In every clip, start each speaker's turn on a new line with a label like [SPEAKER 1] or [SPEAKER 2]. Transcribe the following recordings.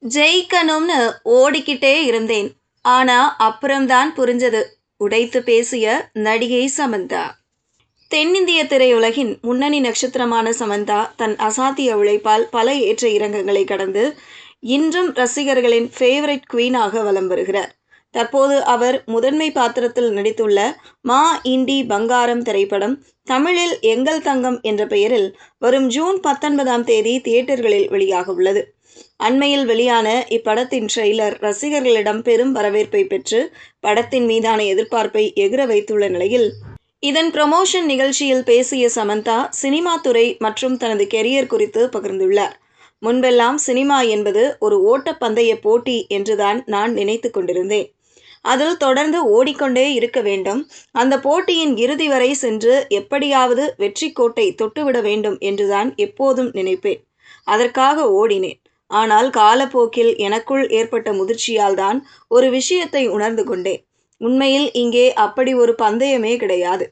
[SPEAKER 1] ஜெயிக்கணும்னு ஓடிக்கிட்டே இருந்தேன். ஆனா அப்புறம்தான் புரிஞ்சது. உடைத்து பேசிய நடிகை சமந்தா. தென்னிந்திய திரையுலகின் முன்னணி நட்சத்திரமான சமந்தா தன் அசாத்திய உழைப்பால் பல ஏற்ற இறக்கங்களை கடந்து இன்றும் ரசிகர்களின் ஃபேவரைட் குவீனாக வலம் வருகிறார். தற்போது அவர் முதன்மை பாத்திரத்தில் நடித்துள்ள மா இண்டி பங்காரம் திரைப்படம் தமிழில் எங்கள் தங்கம் என்ற பெயரில் வரும் ஜூன் 19ஆம் தேதி தியேட்டர்களில் வெளியாக உள்ளது. அண்மையில் வெளியான இப்படத்தின் ட்ரெய்லர் ரசிகர்களிடம் பெரும் வரவேற்பை பெற்று படத்தின் மீதான எதிர்பார்ப்பை எகிற வைத்துள்ள நிலையில், இதன் ப்ரமோஷன் நிகழ்ச்சியில் பேசிய சமந்தா சினிமா துறை மற்றும் தனது கெரியர் குறித்து பகிர்ந்துள்ளார். முன்பெல்லாம் சினிமா என்பது ஒரு ஓட்டப்பந்தய போட்டி என்றுதான் நான் நினைத்து கொண்டிருந்தேன். அதில் தொடர்ந்து ஓடிக்கொண்டே இருக்க வேண்டும். அந்த போட்டியின் இறுதி வரை சென்று எப்படியாவது வெற்றி கோட்டை தொட்டுவிட வேண்டும் என்றுதான் எப்போதும் நினைப்பேன். அதற்காக ஓடினேன். ஆனால் காலப்போக்கில் எனக்குள் ஏற்பட்ட முதிர்ச்சியால் தான் ஒரு விஷயத்தை உணர்ந்து கொண்டேன். உண்மையில் இங்கே அப்படி ஒரு பந்தயமே கிடையாது.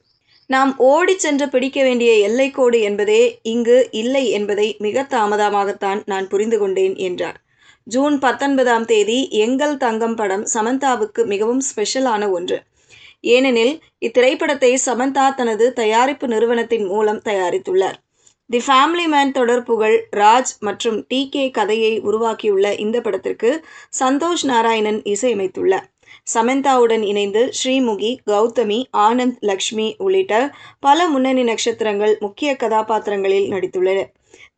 [SPEAKER 1] நாம் ஓடிச் சென்று பிடிக்க வேண்டிய எல்லைக்கோடு என்பதே இங்கு இல்லை என்பதை மிக தாமதமாகத்தான் நான் புரிந்து கொண்டேன் என்றார். ஜூன் 19ஆம் தேதி எங்கள் தங்கம் படம் சமந்தாவுக்கு மிகவும் ஸ்பெஷலான ஒன்று. ஏனெனில் இத்திரைப்படத்தை சமந்தா தனது தயாரிப்பு நிறுவனத்தின் மூலம் தயாரித்துள்ளார். தி ஃபேமிலி மேன் தொடர் புகழ் ராஜ் மற்றும் டி.கே. கதையை உருவாக்கியுள்ள இந்த படத்திற்கு சந்தோஷ் நாராயணன் இசையமைத்துள்ளார். சமந்தாவுடன் இணைந்து ஸ்ரீமுகி, கௌதமி, ஆனந்த், லக்ஷ்மி உள்ளிட்ட பல முன்னணி நட்சத்திரங்கள் முக்கிய கதாபாத்திரங்களில் நடித்துள்ளனர்.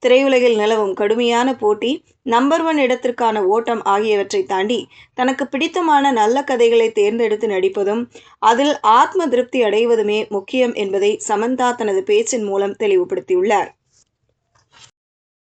[SPEAKER 1] திரையுலகில் நிலவும் கடுமையான போட்டி, நம்பர் 1 இடத்திற்கான ஓட்டம் ஆகியவற்றை தாண்டி தனக்கு பிடித்தமான நல்ல கதைகளை தேர்ந்தெடுத்து நடிப்பதும் அதில் ஆத்ம திருப்தி அடைவதுமே முக்கியம் என்பதை சமந்தா தனது பேச்சின் மூலம் தெளிவுபடுத்தியுள்ளார்.